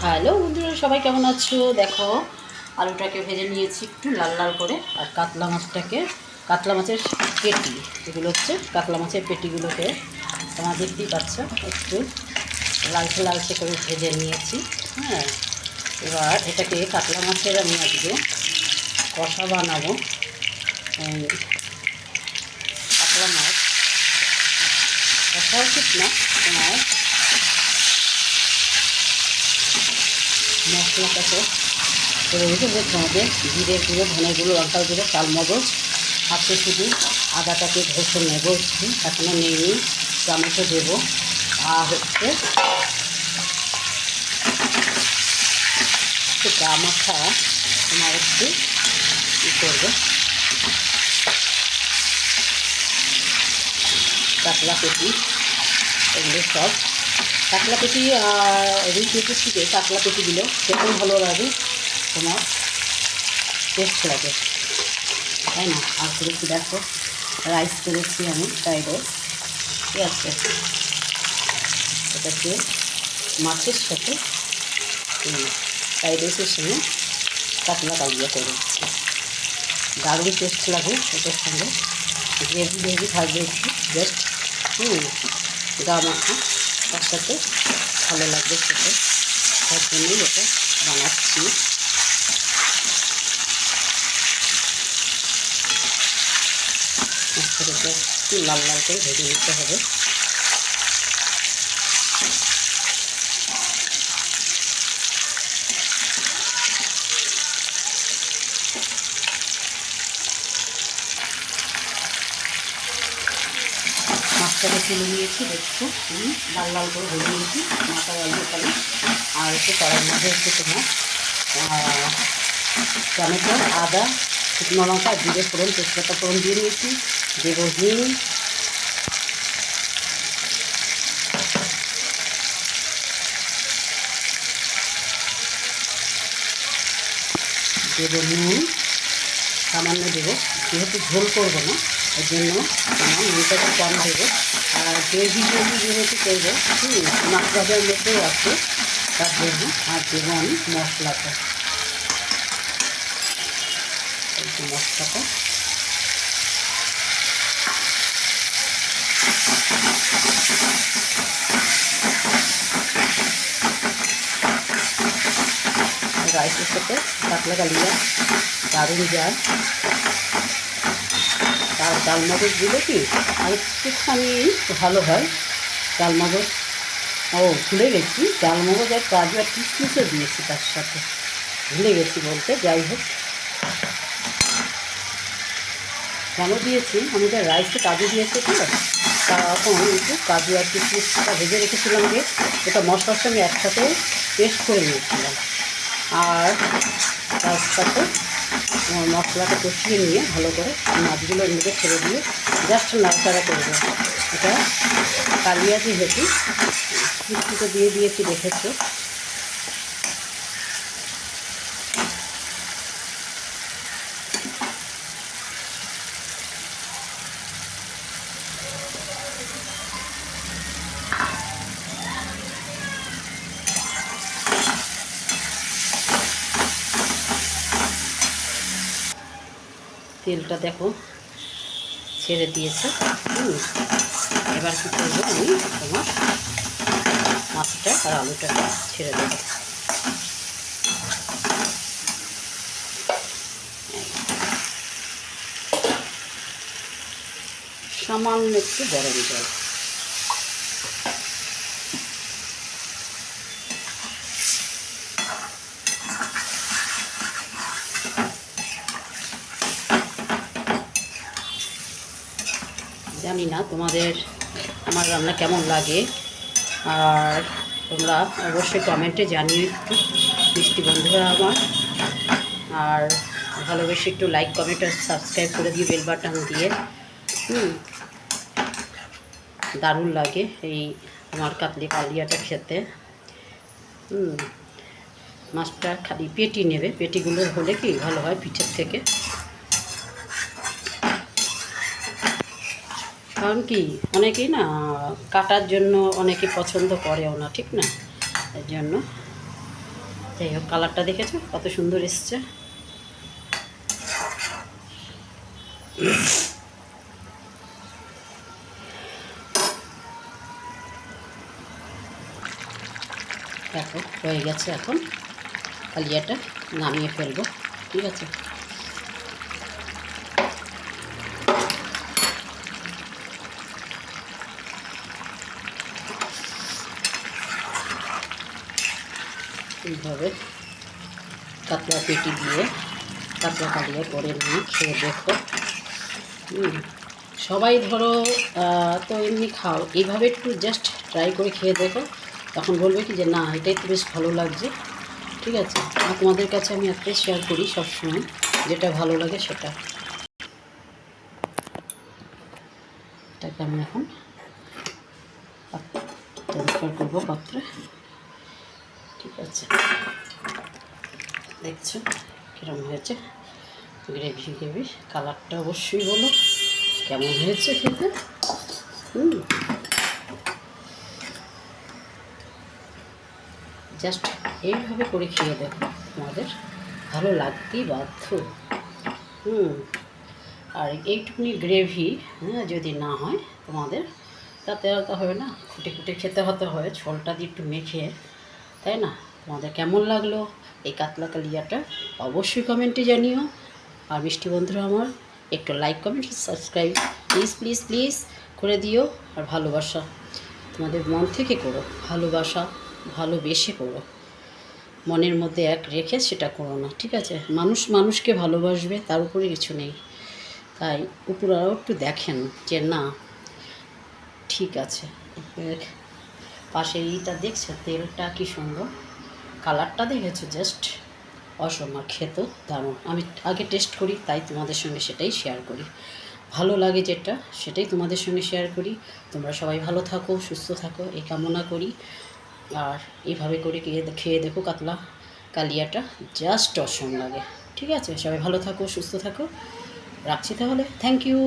Hello বন্ধুরা, সবাই কেমন আছো? দেখো, আলুটাকে ভেজে নিয়েছি একটু লাল লাল করে। আর কাতলা মাছের পেটি, এগুলো হচ্ছে কাতলা মাছের পেটিগুলোকে তোমরা দেখতেই পাচ্ছ, একটু লালচে লালচে করে ভেজে নিয়েছি। হ্যাঁ, এবার এটাকে কাতলা মাছের আমি আজকে কষা বানাবো। কাতলা মাছ কষা উচিত না, তোমার মশলাটাকে করে রেখে তোমাদের জিরে গুঁড়ো, ধনে গুঁড়ো, লঙ্কার গুঁড়ো, চালমগজ হাতে শুধু আদাটাকে ঘষে নেবো, একটু এখনও নেই, টমেটো দেবো। আর হচ্ছে একটু গা মাখা তোমার একটু কী করবো, কাতলা পেটি, এগুলো সব কাতলা পেটি রুই পেটির থেকে কাতলা পেটিগুলো খেতেও ভালো লাগে, তোমার টেস্ট লাগে, তাই না? আর করেছি দেখো, রাইস করেছি আমি, ফ্রাইড রাইস। ঠিক আছে, এটাকে মাছের সাথে ফ্রাইড রাইসের সঙ্গে কাতলা কালিয়া করে দারুণ টেস্ট লাগে। এটার সঙ্গে গ্রেভি গ্রেভি থাকবে একটু, জাস্ট গা মাখা, তার সাথে ভালো লাগবে খেতে, তার জন্যই এটা বানাচ্ছি। মশলাটাকে একটু লাল লাল করে ভেজে নিতে হবে। মাছটাকে তুলে নিয়েছি, দেখছো লাল লাল করে ভেজে নিয়েছি মাথার আলুখানে। আর একটু কড়াইয়ের মধ্যে একটু তোমার টমেটো, আদা, শুকনো লঙ্কা, জিরে ফোড়ন, তেজপাতা ফোড়ন দিয়ে নিয়েছি। দেবো হিং, দেবো নুন, সামান্য দেবো, যেহেতু ঝোল করবো না এর জন্য আমার নুনটা একটু কম দেবো। আর গ্রেভি যেহেতু করবো, মাছ ভাজার মধ্যেও আছে, তার জন্য আর দেবো আমি মশলাটা, মশলাটা রাইসের সাথে কাতলা কালিয়া দারুণ যায়। আর চালমগজ দিলে কি আর একটুখানি ভালো হয়। চালমগজ, ভুলে গেছি, চালমগজ আর কাজু আর কিশমিশও দিয়েছি তার সাথে, ভুলে গেছি বলতে। যাই হোক, কেন দিয়েছি, আমি তো রাইসে কাজু দিয়েছি তো, তখন একটু কাজু আর কিশমিশটা ভেজে রেখেছিলাম, যে ওটা মশলার সঙ্গে একসাথে পেস্ট করে নিয়েছিলাম। আর তার সাথে মশলাটা কষিয়ে নিয়ে ভালো করে মাছগুলো এর মধ্যে ছেড়ে দিয়ে জাস্ট নাড়াচাড়া করবো। এটা কালিয়া যেহেতু মিষ্টিটা দিয়ে দিয়েছি, দেখেছো। তেলটা দেখো ছেড়ে দিয়েছে। এবার কী করবো, আমি তোমার মাছটা আর আলুটাকে ছেড়ে দেবো। সামান্য একটু গরম জল, জানি না তোমাদের আমার রান্না কেমন লাগে, আর তোমরা অবশ্যই কমেন্টে জানিও একটু, মিষ্টি বন্ধুরা আমার। আর ভালোবেসে একটু লাইক, কমেন্ট আর সাবস্ক্রাইব করে দিয়ে বেল বাটন দিয়ে। দারুণ লাগে এই আমার কাতলি কালিয়াটা খেতে। মাছটা খালি পেটি নেবে, পেটিগুলো হলে কি ভালো হয় পিঠের থেকে। কারণ কি, অনেকেই না কাটার জন্য অনেকে পছন্দ করেও না, ঠিক না? এর জন্য যাই হোক, কালারটা দেখেছো কত সুন্দর এসছে। দেখো হয়ে গেছে, এখন কালিয়াটা নামিয়ে ফেলবো। ঠিক আছে, এইভাবে কাতলা পেটি দিয়ে কাতলা কালিয়া করে নিয়ে খেয়ে দেখো। সবাই ধরো তো এমনি খাও, এইভাবে একটু জাস্ট ট্রাই করে খেয়ে দেখো, তখন বলবে কি যে না এটাই তো বেশ ভালো লাগছে। ঠিক আছে, আর তোমাদের কাছে আমি একটাই শেয়ার করি সবসময়, যেটা ভালো লাগে সেটা। এটাকে আমি এখন ট্রান্সফার করবো পাত্রে। ঠিক আছে, দেখছো কীরকম হয়েছে, গ্রেভি গ্রেভি। কালারটা অবশ্যই বলো কেমন হয়েছে খেতে। জাস্ট এইভাবে করে খেয়ে দেখো, তোমাদের ভালো লাগতেই বাধ্য। আর এইটুকুনি গ্রেভি যদি না হয় তোমাদের, তাতে তো হবে না, খুঁটে খুঁটে খেতে হতে হয় ঝোলটা দিয়ে একটু মেখে, তাই না? তোমাদের কেমন লাগলো এই কাতলা কালিয়াটা অবশ্যই কমেন্টে জানিও। আর মিষ্টি বন্ধুরা আমার, একটু like comment subscribe please please please করে দিও। আর ভালোবাসা তোমাদের মন থেকে করো, ভালোবাসা ভালোবেসে করো, মনের মধ্যে এক রেখে সেটা করো না। ঠিক আছে, মানুষ মানুষকে ভালোবাসবে, তার উপরে কিছু নেই। তাই উপরাও একটু দেখেন যে না ঠিক আছে। পাশে এইটা দেখছো তেলটা কি সুন্দর, কালারটা দেখেছো জাস্ট অসম্ভব, খেতে দারুণ। আমি আগে টেস্ট করি, তাই তোমাদের সঙ্গে সেটাই শেয়ার করি। ভালো লাগে যেটা সেটাই তোমাদের সঙ্গে শেয়ার করি। তোমরা সবাই ভালো থাকো, সুস্থ থাকো এই কামনা করি। আর এইভাবে করে খেয়ে দেখো কাতলা কালিয়াটা, জাস্ট অসম লাগে। ঠিক আছে, সবাই ভালো থাকো, সুস্থ থাকো, রাখছি তাহলে, থ্যাংক ইউ।